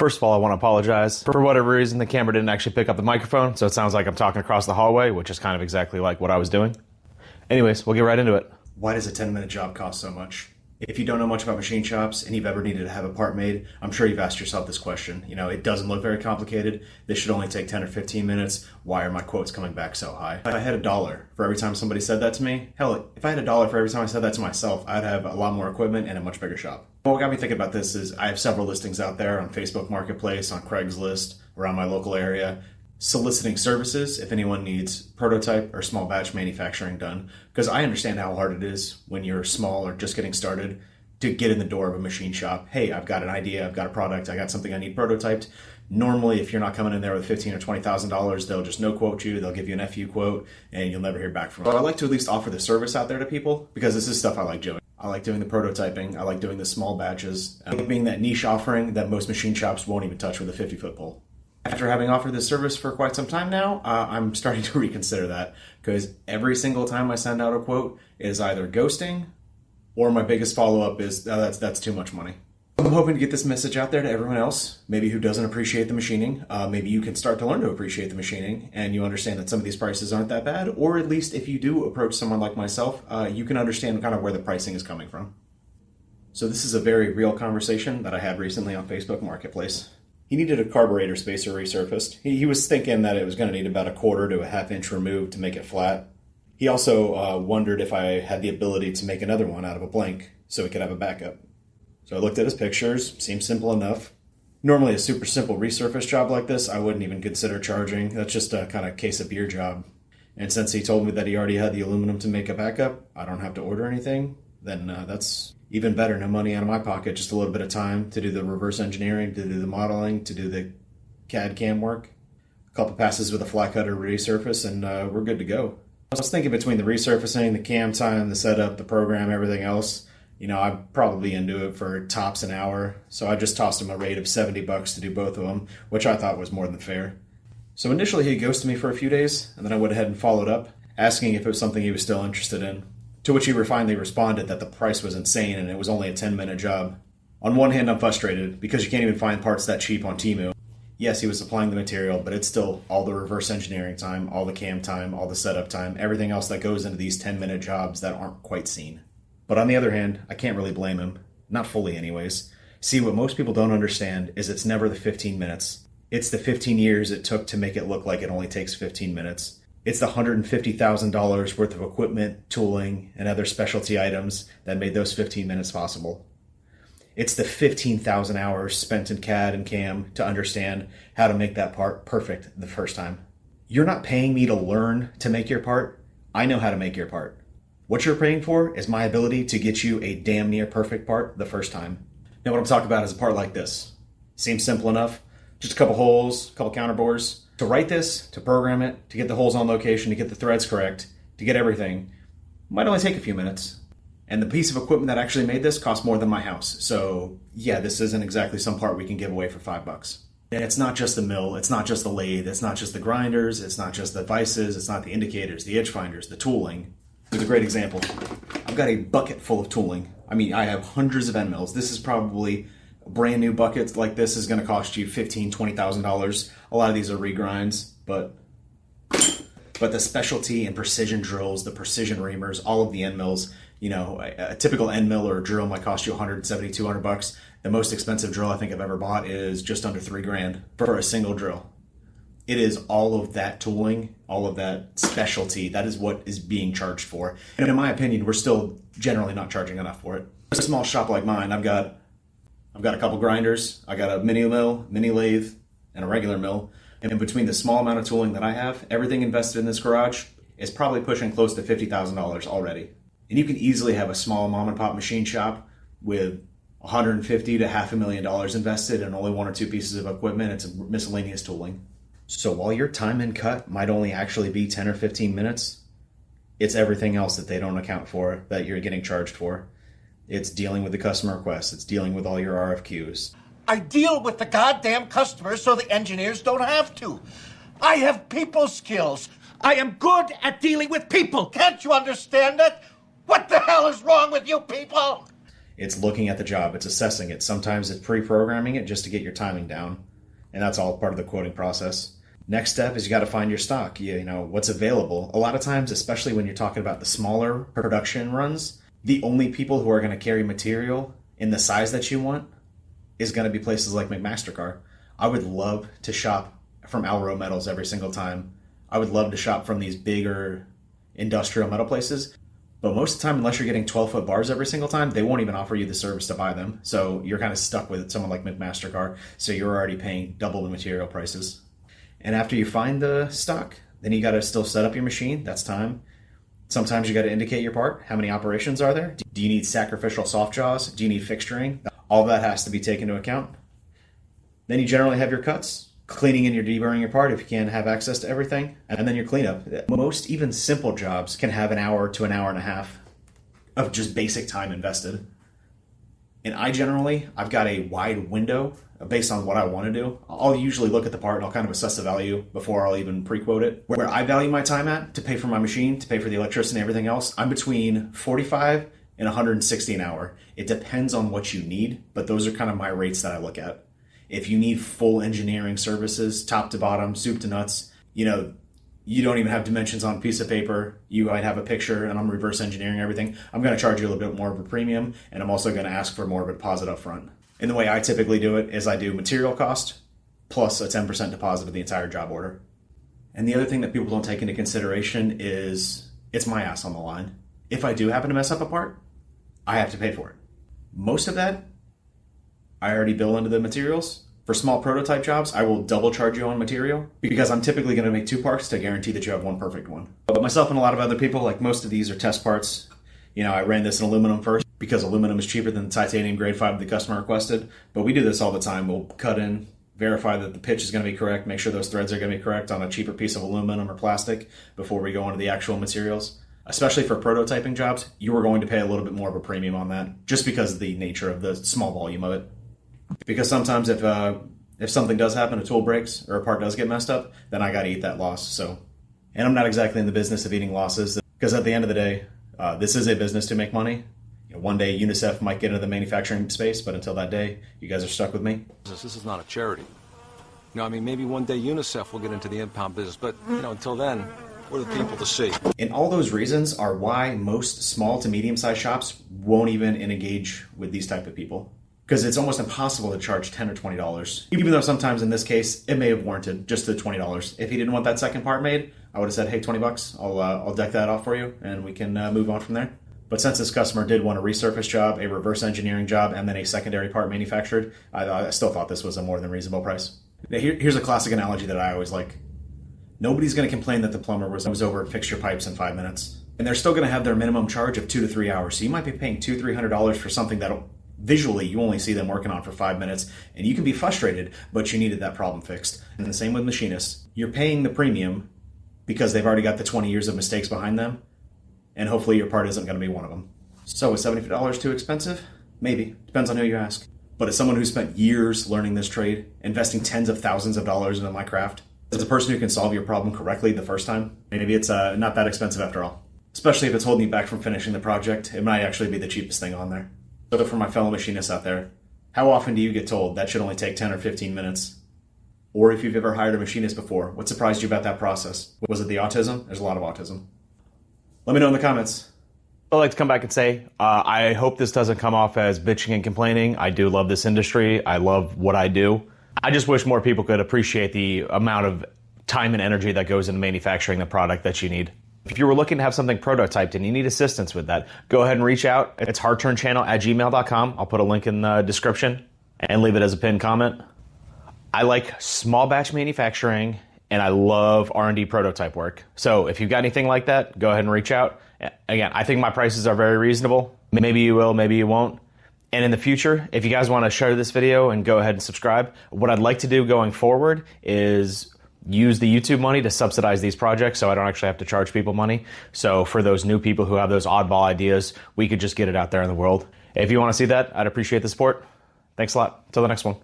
First of all, I want to apologize. For whatever reason, the camera didn't actually pick up the microphone, so it sounds like I'm talking across the hallway, which is kind of exactly like what I was doing. Anyways, we'll get right into it. Why does a 10-minute job cost so much? If you don't know much about machine shops and you've ever needed to have a part made, I'm sure you've asked yourself this question. You know, it doesn't look very complicated. This should only take 10 or 15 minutes. Why are my quotes coming back so high? If I had $1 for every time somebody said that to me, hell, if I had $1 for every time I said that to myself, I'd have a lot more equipment and a much bigger shop. What got me thinking about this is I have several listings out there on Facebook Marketplace, on Craigslist, around my local area, soliciting services if anyone needs prototype or small batch manufacturing done. Because I understand how hard it is when you're small or just getting started to get in the door of a machine shop. Hey, I've got an idea, I've got a product, I got something I need prototyped. Normally, if you're not coming in there with $15,000 or $20,000, they'll just no quote you, they'll give you an FU quote, and you'll never hear back from them. But I like to at least offer the service out there to people because this is stuff I like doing. I like doing the prototyping, I like doing the small batches, I like being that niche offering that most machine shops won't even touch with a 50-foot pole. After having offered this service for quite some time now, I'm starting to reconsider that because every single time I send out a quote, it is either ghosting or my biggest follow-up is, that's too much money. I'm hoping to get this message out there to everyone else, maybe who doesn't appreciate the machining. Maybe you can start to learn to appreciate the machining and you understand that some of these prices aren't that bad, or at least if you do approach someone like myself, you can understand kind of where the pricing is coming from. So this is a very real conversation that I had recently on Facebook Marketplace. He needed a carburetor spacer resurfaced. He was thinking that it was going to need about a 1/4 to a 1/2 inch removed to make it flat. He also wondered if I had the ability to make another one out of a blank so he could have a backup. So I looked at his pictures, seemed simple enough. Normally a super simple resurface job like this, I wouldn't even consider charging. That's just a kind of case of beer job. And since he told me that he already had the aluminum to make a backup, I don't have to order anything, then that's even better. No money out of my pocket, just a little bit of time to do the reverse engineering, to do the modeling, to do the CAD CAM work. A couple passes with a flat cutter resurface, and we're good to go. I was thinking between the resurfacing, the cam time, the setup, the program, everything else, you know, I'd probably into it for tops an hour. So I just tossed him a rate of $70 to do both of them, which I thought was more than fair. So initially he ghosted me for a few days, and then I went ahead and followed up, asking if it was something he was still interested in. To which he finally responded that the price was insane and it was only a 10-minute job. On one hand, I'm frustrated because you can't even find parts that cheap on Temu. Yes, he was supplying the material, but it's still all the reverse engineering time, all the cam time, all the setup time, everything else that goes into these 10-minute jobs that aren't quite seen. But on the other hand, I can't really blame him. Not fully anyways. See, what most people don't understand is it's never the 15 minutes. It's the 15 years it took to make it look like it only takes 15 minutes. It's the $150,000 worth of equipment, tooling, and other specialty items that made those 15 minutes possible. It's the 15,000 hours spent in CAD and CAM to understand how to make that part perfect the first time. You're not paying me to learn to make your part. I know how to make your part. What you're paying for is my ability to get you a damn near perfect part the first time. Now what I'm talking about is a part like this. Seems simple enough. Just a couple holes, a couple counterbores. To write this, to program it, to get the holes on location, to get the threads correct, to get everything, might only take a few minutes. And the piece of equipment that actually made this cost more than my house. So yeah, this isn't exactly some part we can give away for $5. And it's not just the mill, it's not just the lathe, it's not just the grinders, it's not just the vices, it's not the indicators, the edge finders, the tooling. Here's a great example. I've got a bucket full of tooling. I mean, I have hundreds of end mills. This is probably a brand new bucket like this is going to cost you $15,000, $20,000. A lot of these are regrinds, but the specialty and precision drills, the precision reamers, all of the end mills, you know, a typical end mill or drill might cost you $170, $200. The most expensive drill I think I've ever bought is just under $3,000 for a single drill. It is all of that tooling, all of that specialty. That is what is being charged for. And in my opinion, we're still generally not charging enough for it. A small shop like mine, I've got a couple grinders, I got a mini mill, mini lathe, and a regular mill. And in between the small amount of tooling that I have, everything invested in this garage is probably pushing close to $50,000 already. And you can easily have a small mom and pop machine shop with $150,000 to $500,000 invested in only one or two pieces of equipment. It's miscellaneous tooling. So while your time and cut might only actually be 10 or 15 minutes, it's everything else that they don't account for that you're getting charged for. It's dealing with the customer requests. It's dealing with all your RFQs. I deal with the goddamn customers so the engineers don't have to. I have people skills. I am good at dealing with people. Can't you understand that? What the hell is wrong with you people? It's looking at the job. It's assessing it. Sometimes it's pre-programming it just to get your timing down. And that's all part of the quoting process. Next step is you got to find your stock, you know, what's available. A lot of times, especially when you're talking about the smaller production runs, the only people who are going to carry material in the size that you want is going to be places like McMaster-Carr. I would love to shop from Alro Metals every single time. I would love to shop from these bigger industrial metal places. But most of the time, unless you're getting 12-foot bars every single time, they won't even offer you the service to buy them. So you're kind of stuck with someone like McMaster-Carr. So you're already paying double the material prices. And after you find the stock, then you got to still set up your machine. That's time. Sometimes you got to indicate your part. How many operations are there? Do you need sacrificial soft jaws? Do you need fixturing? All that has to be taken into account. Then you generally have your cuts, cleaning and you're deburring your part if you can have access to everything, and then your cleanup. Most even simple jobs can have an hour to an hour and a half of just basic time invested. And I've got a wide window based on what I want to do. I'll usually look at the part and I'll kind of assess the value before I'll even pre-quote it. Where I value my time at to pay for my machine, to pay for the electricity and everything else, I'm between 45 and 160 an hour. It depends on what you need, but those are kind of my rates that I look at. If you need full engineering services, top to bottom, soup to nuts, you know, you don't even have dimensions on a piece of paper. You might have a picture and I'm reverse engineering everything. I'm going to charge you a little bit more of a premium, and I'm also going to ask for more of a deposit up front. And the way I typically do it is I do material cost plus a 10% deposit of the entire job order. And the other thing that people don't take into consideration is it's my ass on the line. If I do happen to mess up a part, I have to pay for it. Most of that, I already bill into the materials. For small prototype jobs, I will double charge you on material because I'm typically going to make 2 parts to guarantee that you have one perfect one. But myself and a lot of other people, like most of these are test parts. You know, I ran this in aluminum first because aluminum is cheaper than the titanium grade 5 the customer requested. But we do this all the time. We'll cut in, verify that the pitch is going to be correct, make sure those threads are going to be correct on a cheaper piece of aluminum or plastic before we go into the actual materials. Especially for prototyping jobs, you are going to pay a little bit more of a premium on that just because of the nature of the small volume of it. Because sometimes if something does happen, a tool breaks or a part does get messed up, then I got to eat that loss. So, and I'm not exactly in the business of eating losses because at the end of the day, this is a business to make money. You know, one day UNICEF might get into the manufacturing space, but until that day, you guys are stuck with me. This is not a charity. You know, I mean, maybe one day UNICEF will get into the impound business, but you know, until then, we're the people to see. And all those reasons are why most small to medium-sized shops won't even engage with these type of people. Because it's almost impossible to charge $10 or $20. Even though sometimes in this case, it may have warranted just the $20. If he didn't want that second part made, I would have said, hey, $20, I'll deck that off for you, and we can move on from there. But since this customer did want a resurface job, a reverse engineering job, and then a secondary part manufactured, I still thought this was a more than reasonable price. Now, here's a classic analogy that I always like. Nobody's going to complain that the plumber was over and fixed your pipes in 5 minutes. And they're still going to have their minimum charge of 2 to 3 hours. So you might be paying $200-300 for something that'll visually, you only see them working on for 5 minutes, and you can be frustrated, but you needed that problem fixed. And the same with machinists. You're paying the premium because they've already got the 20 years of mistakes behind them, and hopefully your part isn't going to be one of them. So is $70 too expensive? Maybe. Depends on who you ask. But as someone who spent years learning this trade, investing tens of thousands of dollars into my craft, as a person who can solve your problem correctly the first time, maybe it's not that expensive after all. Especially if it's holding you back from finishing the project, it might actually be the cheapest thing on there. So for my fellow machinists out there, how often do you get told that should only take 10 or 15 minutes? Or if you've ever hired a machinist before, what surprised you about that process? Was it the autism? There's a lot of autism. Let me know in the comments. I'd like to come back and say, I hope this doesn't come off as bitching and complaining. I do love this industry. I love what I do. I just wish more people could appreciate the amount of time and energy that goes into manufacturing the product that you need. If you were looking to have something prototyped and you need assistance with that, go ahead and reach out. It's HardTurnChannel@gmail.com. I'll put a link in the description and leave it as a pinned comment. I like small batch manufacturing and I love R&D prototype work. So if you've got anything like that, go ahead and reach out. Again, I think my prices are very reasonable. Maybe you will, maybe you won't. And in the future, if you guys want to share this video and go ahead and subscribe, what I'd like to do going forward is use the YouTube money to subsidize these projects so I don't actually have to charge people money. So for those new people who have those oddball ideas, we could just get it out there in the world. If you want to see that, I'd appreciate the support. Thanks a lot. Until the next one.